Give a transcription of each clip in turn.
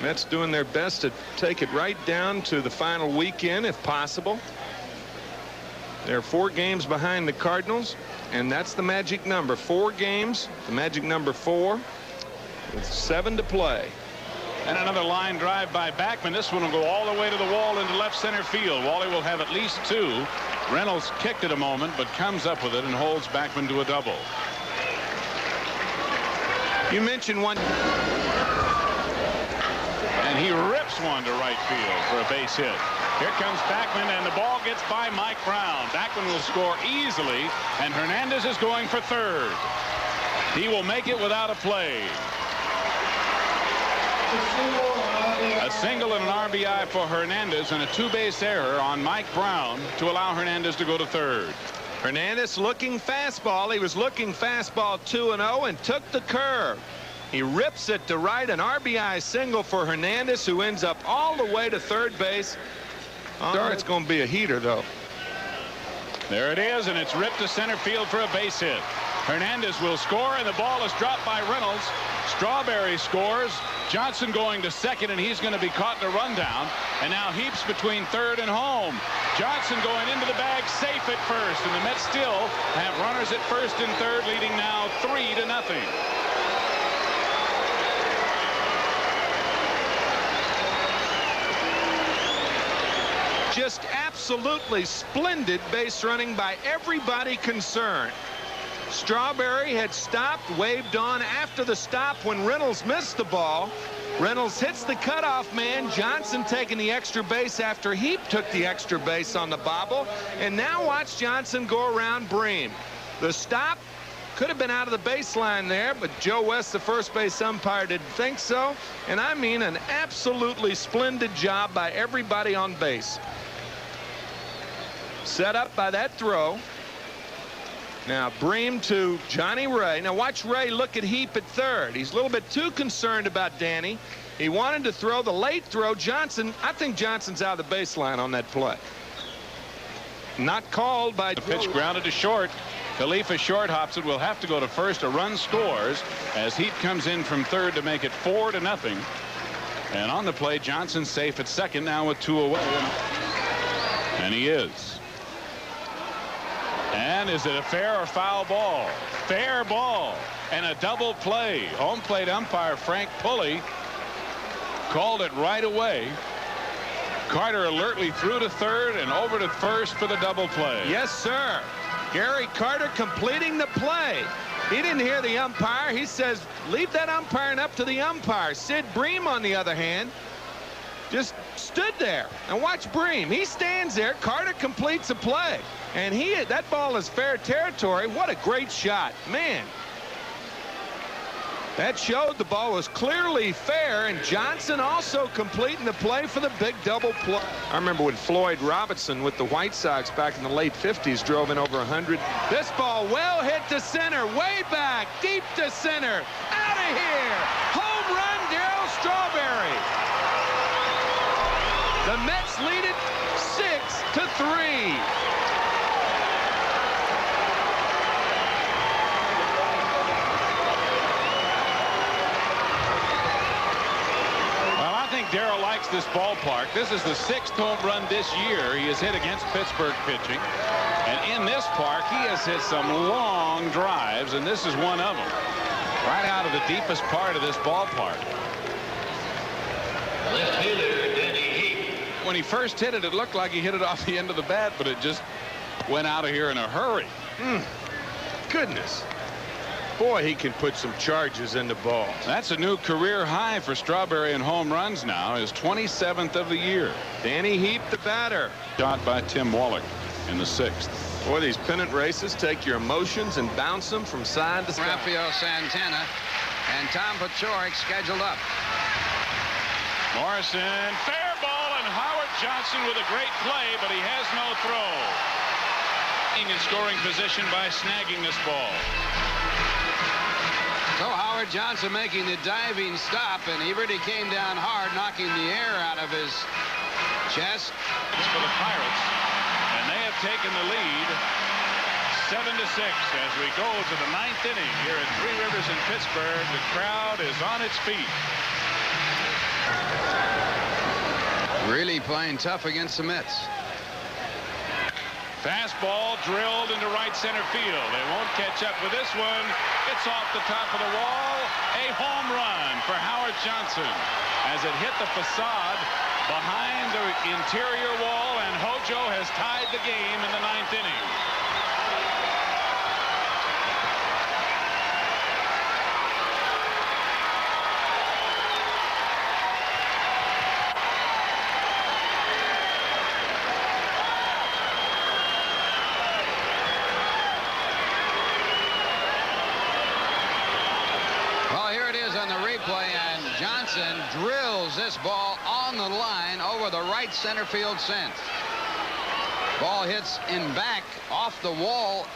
Mets doing their best to take it right down to the final weekend if possible. They're 4 games behind the Cardinals, and that's the magic number. 4 games, the magic number 4, with 7 to play. And another line drive by Backman. This one will go all the way to the wall into left center field. Wally will have at least 2. Reynolds kicked it a moment, but comes up with it and holds Backman to a double. You mentioned one. And he rips one to right field for a base hit. Here comes Backman, and the ball gets by Mike Brown. Backman will score easily, and Hernandez is going for third. He will make it without a play. A single and an RBI for Hernandez, and a 2-base error on Mike Brown to allow Hernandez to go to third. Hernandez looking fastball. He was looking fastball 2-0 and took the curve. He rips it to right, an RBI single for Hernandez, who ends up all the way to third base. It's going to be a heater, though. There it is, and it's ripped to center field for a base hit. Hernandez will score, and the ball is dropped by Reynolds. Strawberry scores. Johnson going to second, and he's going to be caught in a rundown. And now Heaps between third and home. Johnson going into the bag, safe at first, and the Mets still have runners at first and third, leading now 3-0. Just absolutely splendid base running by everybody concerned. Strawberry had stopped, waved on after the stop when Reynolds missed the ball. Reynolds hits the cutoff man. Johnson taking the extra base after Heap took the extra base on the bobble. And now watch Johnson go around Bream. The stop could have been out of the baseline there, but Joe West, the first base umpire, didn't think so. And I mean, an absolutely splendid job by everybody on base. Set up by that throw. Now Bream to Johnny Ray. Now watch Ray look at Heap at third. He's a little bit too concerned about Danny. He wanted to throw the late throw. Johnson, I think Johnson's out of the baseline on that play. Not called by. The pitch grounded to short. Khalifa short hops it. Will have to go to first. A run scores as Heap comes in from third to make it 4-0. And on the play, Johnson safe at second now with 2 away. And he is. And is it a fair or foul ball? Fair ball. And a double play. Home plate umpire Frank Pulley called it right away. Carter alertly threw to third and over to first for the double play. Yes, sir. Gary Carter completing the play. He didn't hear the umpire. He says, leave that umpiring up to the umpire. Sid Bream, on the other hand, just stood there. And watch Bream. He stands there. Carter completes a play. And that ball is fair territory. What a great shot. Man. That showed the ball was clearly fair, and Johnson also completing the play for the big double play. I remember when Floyd Robinson with the White Sox back in the late 50s drove in over 100. This ball well hit to center, way back, deep to center, out of here. Home run, Darryl Strawberry. The Mets lead it 6-3. Darryl likes this ballpark. This is the 6th home run this year he has hit against Pittsburgh pitching. And in this park, he has hit some long drives, and this is one of them. Right out of the deepest part of this ballpark. Left fielder, Danny Heap. When he first hit it, it looked like he hit it off the end of the bat, but it just went out of here in a hurry. Goodness. Boy, he can put some charges in the ball. That's a new career high for Strawberry in home runs now. His 27th of the year. Danny Heap, the batter. Shot by Tim Wallach in the 6th. Boy, these pennant races take your emotions and bounce them from side to side. Rafael Santana and Tom Paciorek scheduled up. Morrison, fair ball, and Howard Johnson with a great play, but he has no throw. In scoring position by snagging this ball. So Howard Johnson making the diving stop, and he really came down hard, knocking the air out of his chest. It's for the Pirates, and they have taken the lead 7-6 as we go to the 9th inning here at Three Rivers in Pittsburgh. The crowd is on its feet. Really playing tough against the Mets. Fastball drilled into right center field. They won't catch up with this one. It's off the top of the wall. A home run for Howard Johnson as it hit the facade behind the interior wall, and Hojo has tied the game in the 9th inning. Johnson drills this ball on the line over the right center field fence. Ball hits in back off the wall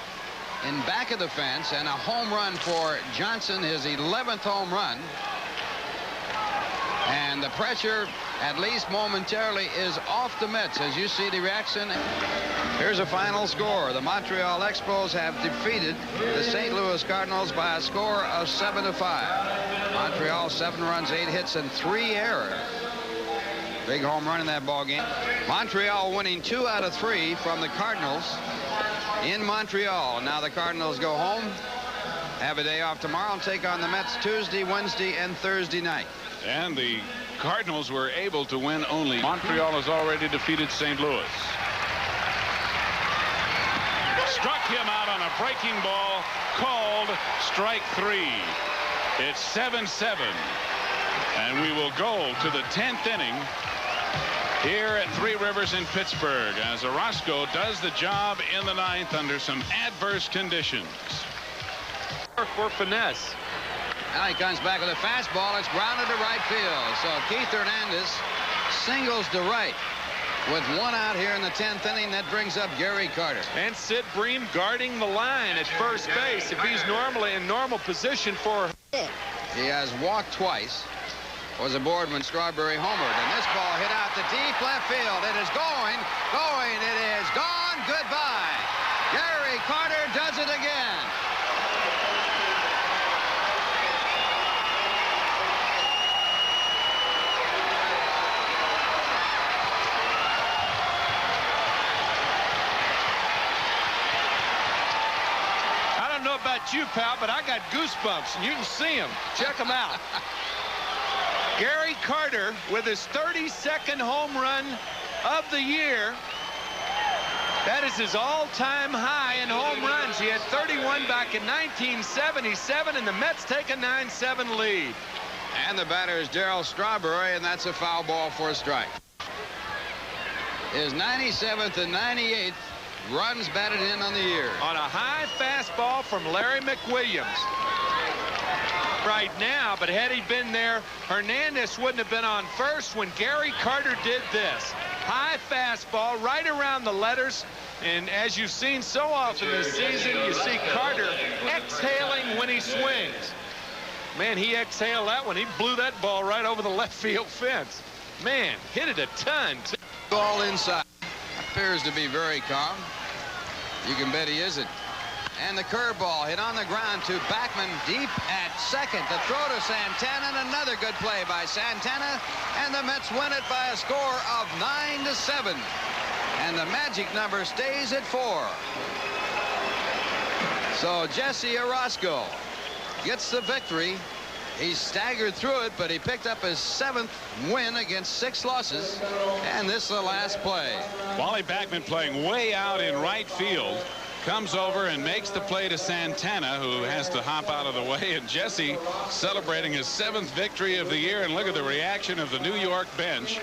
in back of the fence, and a home run for Johnson, his 11th home run. And the pressure, at least momentarily, is off the Mets as you see the reaction. Here's a final score. The Montreal Expos have defeated the St. Louis Cardinals by a score of 7-5. Montreal 7 runs, 8 hits, and 3 errors. Big home run in that ball game. Montreal winning 2 out of 3 from the Cardinals in Montreal. Now the Cardinals go home, have a day off tomorrow, and take on the Mets Tuesday, Wednesday, and Thursday night. And the Cardinals were able to win only. Montreal has already defeated St. Louis. Struck him out on a breaking ball, called strike 3. It's 7-7. And we will go to the 10th inning here at Three Rivers in Pittsburgh as Orozco does the job in the 9th under some adverse conditions. For finesse. Now he comes back with a fastball. It's grounded to right field. So Keith Hernandez singles to right. With 1 out here in the 10th inning, that brings up Gary Carter. And Sid Bream guarding the line at first base if he's normally in normal position for. He has walked twice. Was aboard when Strawberry homered. And this ball hit out to deep left field. It is going. It is gone. Goodbye. Gary Carter does it again. About you, pal, but I got goosebumps, and you can see them. Check them out. Gary Carter with his 32nd home run of the year. That is his all-time high in home runs. He had 31 back in 1977, and the Mets take a 9-7 lead. And the batter is Darryl Strawberry, and that's a foul ball for a strike. His 97th and 98th runs batted in on the year. On a high fastball from Larry McWilliams. Right now, but had he been there, Hernandez wouldn't have been on first when Gary Carter did this. High fastball right around the letters, and as you've seen so often this season, you see Carter exhaling when he swings. Man, he exhaled that one. He blew that ball right over the left field fence. Man, hit it a ton. Ball inside. Appears to be very calm. You can bet he isn't. And the curveball hit on the ground to Backman deep at second. The throw to Santana, and another good play by Santana, and the Mets win it by a score of 9-7. And the magic number stays at 4. So Jesse Orozco gets the victory. He staggered through it, but he picked up his 7th win against 6 losses. And this is the last play. Wally Backman, playing way out in right field, comes over and makes the play to Santana, who has to hop out of the way. And Jesse celebrating his 7th victory of the year. And look at the reaction of the New York bench.